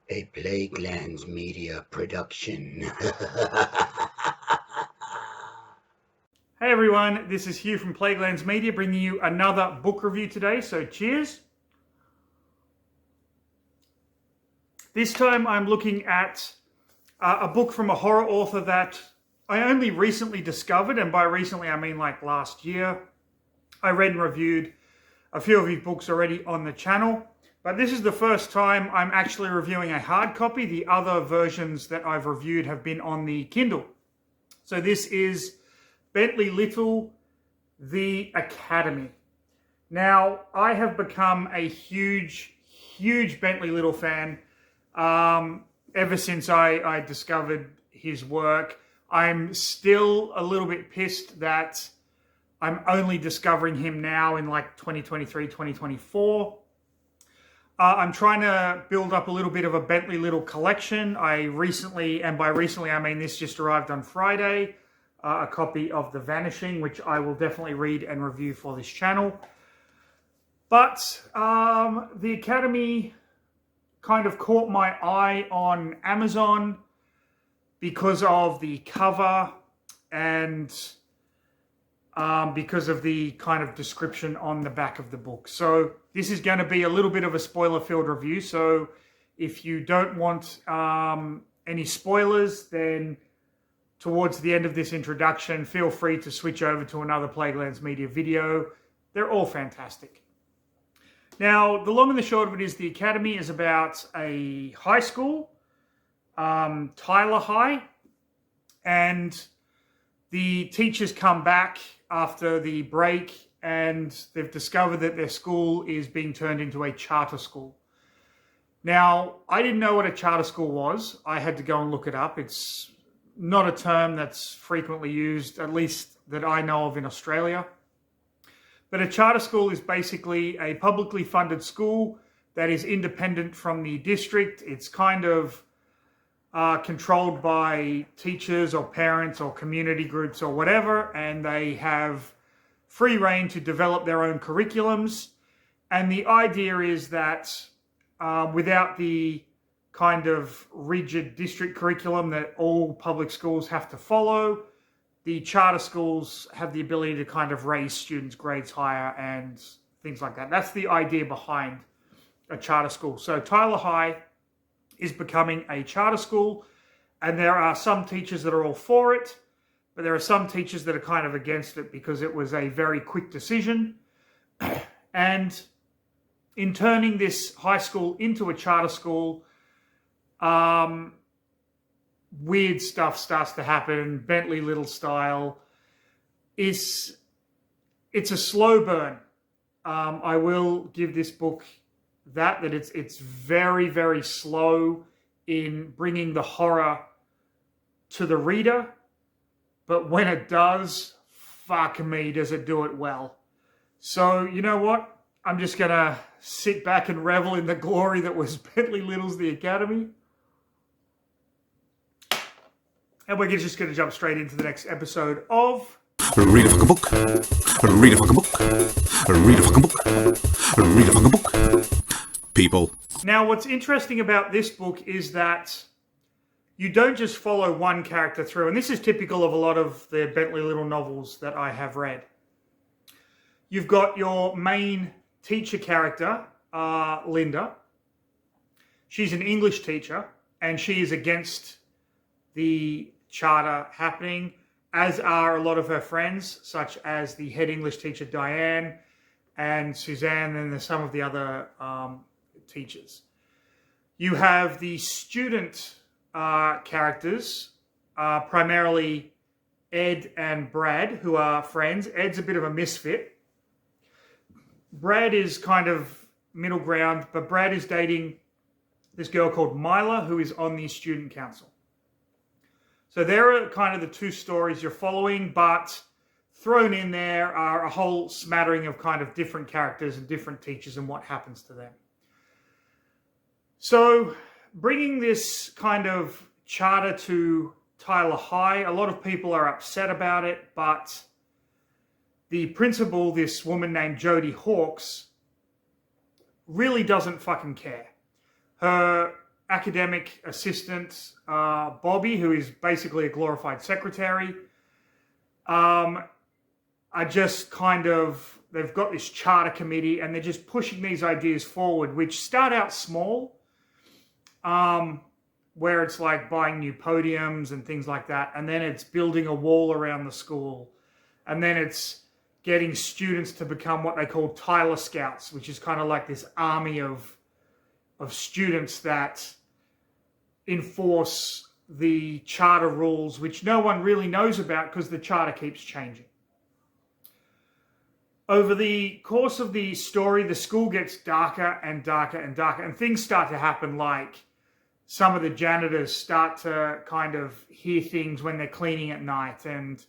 A Plaguelands Media production. Hey everyone, this is Hugh from Plaguelands Media bringing you another book review today, so cheers. This time I'm looking at a book from a horror author that I only recently discovered, and by recently I mean like last year. I read and reviewed a few of his books already on the channel, but this is the first time I'm actually reviewing a hard copy. The other versions that I've reviewed have been on the Kindle. So this is Bentley Little, The Academy. Now, I have become a huge Bentley Little fan ever since I discovered his work. I'm still a little bit pissed that I'm only discovering him now in like 2023, 2024. I'm trying to build up a little bit of a Bentley Little collection. I recently, and by recently I mean this just arrived on Friday, a copy of The Vanishing, which I will definitely read and review for this channel. But The Academy kind of caught my eye on Amazon because of the cover and because of the kind of description on the back of the book. So this is going to be a little bit of a spoiler-filled review. So if you don't want any spoilers, then towards the end of this introduction, feel free to switch over to another Plaguelands Media video. They're all fantastic. Now, the long and the short of it is The Academy is about a high school, Tyler High, and the teachers come back after the break and they've discovered that their school is being turned into a charter school. Now, I didn't know what a charter school was. I had to go and look it up. It's not a term that's frequently used, at least that I know of in Australia. But a charter school is basically a publicly funded school that is independent from the district. It's kind of controlled by teachers or parents or community groups or whatever, and they have free reign to develop their own curriculums. And the idea is that without the kind of rigid district curriculum that all public schools have to follow, the charter schools have the ability to kind of raise students' grades higher and things like that. That's the idea behind a charter school. So Tyler High is becoming a charter school, and there are some teachers that are all for it, but there are some teachers that are kind of against it because it was a very quick decision. And in turning this high school into a charter school, weird stuff starts to happen, Bentley Little style. It's a slow burn. I will give this book that it's very, very slow in bringing the horror to the reader. But when it does, fuck me, does it do it well. So, you know what? I'm just going to sit back and revel in the glory that was Bentley Little's The Academy. And we're just going to jump straight into the next episode of Read a fucking book. Read a fucking book. Read a fucking book. Read a fucking book. People. Now, what's interesting about this book is that you don't just follow one character through, and this is typical of a lot of the Bentley Little novels that I have read. You've got your main teacher character, Linda. She's an English teacher, and she is against the charter happening, as are a lot of her friends, such as the head English teacher, Diane, and Suzanne, and some of the other teachers. You have the student characters, primarily Ed and Brad, who are friends. Ed's a bit of a misfit. Brad is kind of middle ground, but Brad is dating this girl called Mila, who is on the student council. So there are kind of the two stories you're following, but thrown in there are a whole smattering of kind of different characters and different teachers and what happens to them. So bringing this kind of charter to Tyler High, a lot of people are upset about it, but the principal, this woman named Jodie Hawkes, really doesn't fucking care. Her academic assistant, Bobby, who is basically a glorified secretary, are just kind of, they've got this charter committee and they're just pushing these ideas forward, which start out small, where it's like buying new podiums and things like that. And then it's building a wall around the school. And then it's getting students to become what they call Tyler Scouts, which is kind of like this army of students that enforce the charter rules, which no one really knows about because the charter keeps changing. Over the course of the story, the school gets darker and darker and darker, and things start to happen, like some of the janitors start to kind of hear things when they're cleaning at night. And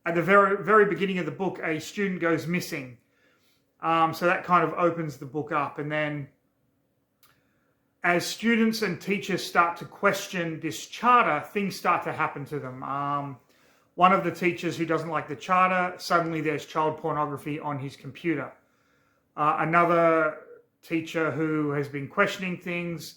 at the very, very beginning of the book, a student goes missing. So that kind of opens the book up. And then as students and teachers start to question this charter, things start to happen to them. One of the teachers who doesn't like the charter, suddenly there's child pornography on his computer. Another teacher who has been questioning things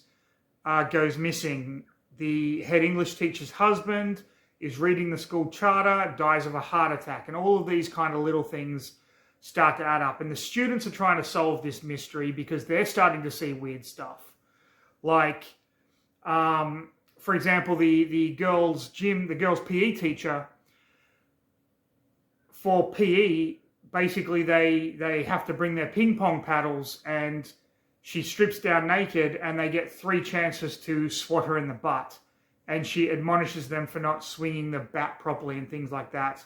goes missing. The head English teacher's husband is reading the school charter, dies of a heart attack. And all of these kind of little things start to add up. And the students are trying to solve this mystery because they're starting to see weird stuff. Like, for example, the girls' PE teacher, for PE, basically they have to bring their ping pong paddles, and she strips down naked and they get 3 chances to swat her in the butt. And she admonishes them for not swinging the bat properly and things like that.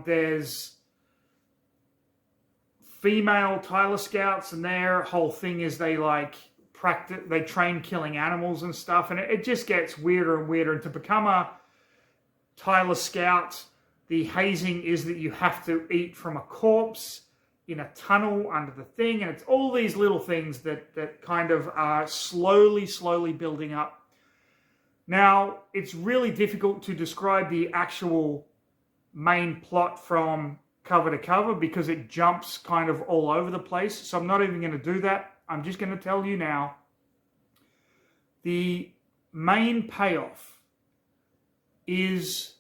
There's female Tyler Scouts, and their whole thing is they train killing animals and stuff, and it just gets weirder and weirder. And to become a Tyler Scout, the hazing is that you have to eat from a corpse in a tunnel under the thing, and it's all these little things that kind of are slowly building up. Now, it's really difficult to describe the actual main plot from cover to cover because it jumps kind of all over the place, so I'm not even going to do that. I'm just going to tell you now, the main payoff is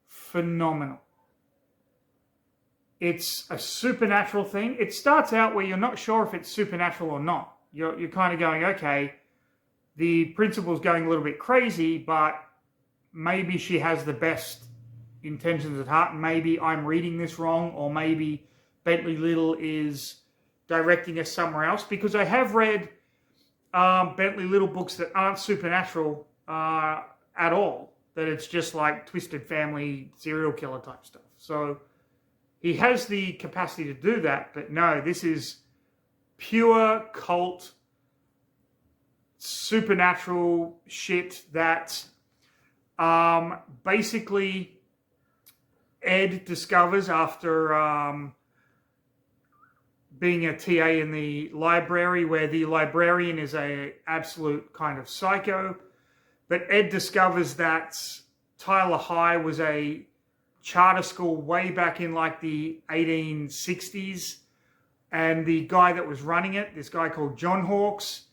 phenomenal. It's a supernatural thing. It starts out where you're not sure if it's supernatural or not. You're kind of going, okay, the principal's going a little bit crazy, but maybe she has the best intentions at heart. Maybe I'm reading this wrong, or maybe Bentley Little is directing us somewhere else, because I have read Bentley Little books that aren't supernatural at all, that it's just like Twisted Family serial killer type stuff. So he has the capacity to do that, but no, this is pure cult supernatural shit that basically Ed discovers after being a TA in the library, where the librarian is a absolute kind of psycho. But Ed discovers that Tyler High was a charter school way back in like the 1860s. And the guy that was running it, this guy called John Hawkes,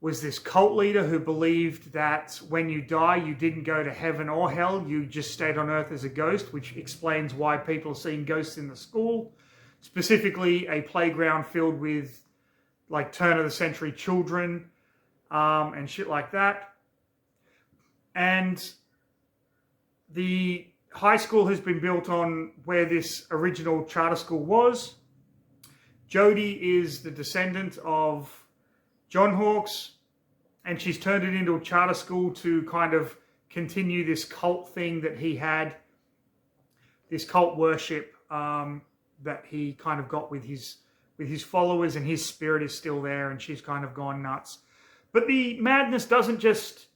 was this cult leader who believed that when you die, you didn't go to heaven or hell, you just stayed on earth as a ghost, which explains why people are seeing ghosts in the school. Specifically, a playground filled with like turn-of-the-century children and shit like that. And the high school has been built on where this original charter school was. Jodie is the descendant of John Hawkes, and she's turned it into a charter school to kind of continue this cult thing that he had, this cult worship that he kind of got with his followers, and his spirit is still there, and she's kind of gone nuts. But the madness isn't just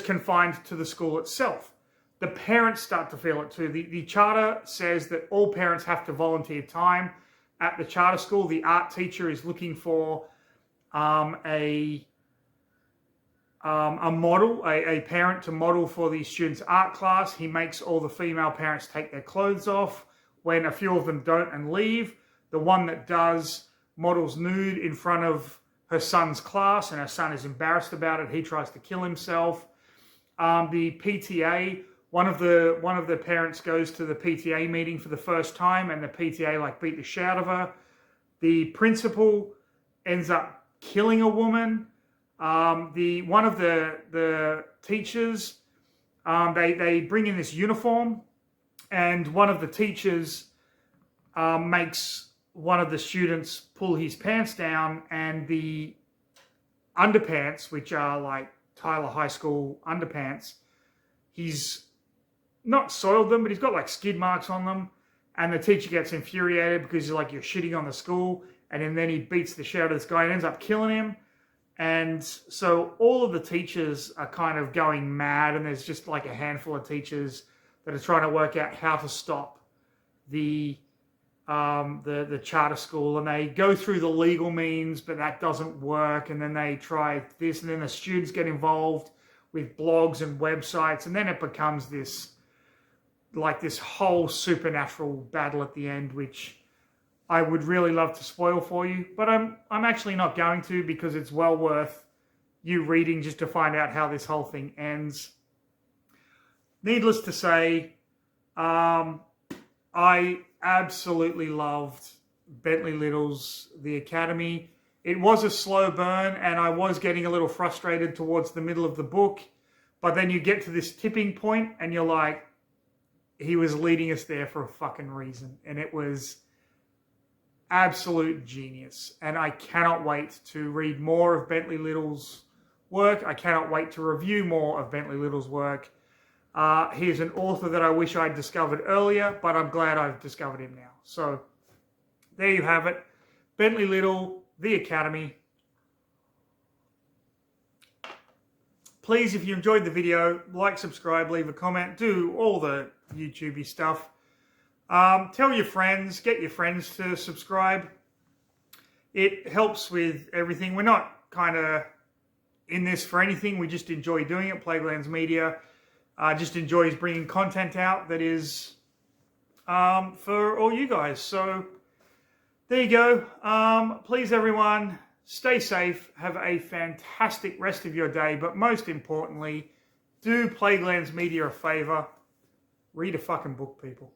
confined to the school itself. The parents start to feel it too. The charter says that all parents have to volunteer time at the charter school. The art teacher is looking for a model, a parent to model for the students' art class. He makes all the female parents take their clothes off. When a few of them don't and leave, the one that does models nude in front of her son's class, and her son is embarrassed about it. He tries to kill himself. The PTA, one of the parents goes to the PTA meeting for the first time, and the PTA like beat the shit out of her. The principal ends up killing a woman. One of the teachers, they bring in this uniform, and one of the teachers makes one of the students pull his pants down, and the underpants, which are like Tyler High School underpants, he's not soiled them, but he's got like skid marks on them. And the teacher gets infuriated because he's like, you're shitting on the school. And then he beats the shit out of this guy and ends up killing him. And so all of the teachers are kind of going mad, and there's just like a handful of teachers that are trying to work out how to stop the charter school, and they go through the legal means, but that doesn't work. And then they try this, and then the students get involved with blogs and websites, and then it becomes this whole supernatural battle at the end, which I would really love to spoil for you, but I'm actually not going to, because it's well worth you reading just to find out how this whole thing ends. Needless to say, I absolutely loved Bentley Little's The Academy. It was a slow burn, and I was getting a little frustrated towards the middle of the book, but then you get to this tipping point and you're like, he was leading us there for a fucking reason, and it was absolute genius. And I cannot wait to read more of Bentley Little's work. I cannot wait to review more of Bentley Little's work. He is an author that I wish I'd discovered earlier, but I'm glad I've discovered him now. So there you have it. Bentley Little, The Academy. Please, if you enjoyed the video, like, subscribe, leave a comment, do all the YouTubey stuff. Tell your friends, get your friends to subscribe. It helps with everything. We're not kind of in this for anything. We just enjoy doing it. Playgrounds Media just enjoys bringing content out that is for all you guys. So there you go. Please, everyone, stay safe. Have a fantastic rest of your day. But most importantly, do Playgrounds Media a favor. Read a fucking book, people.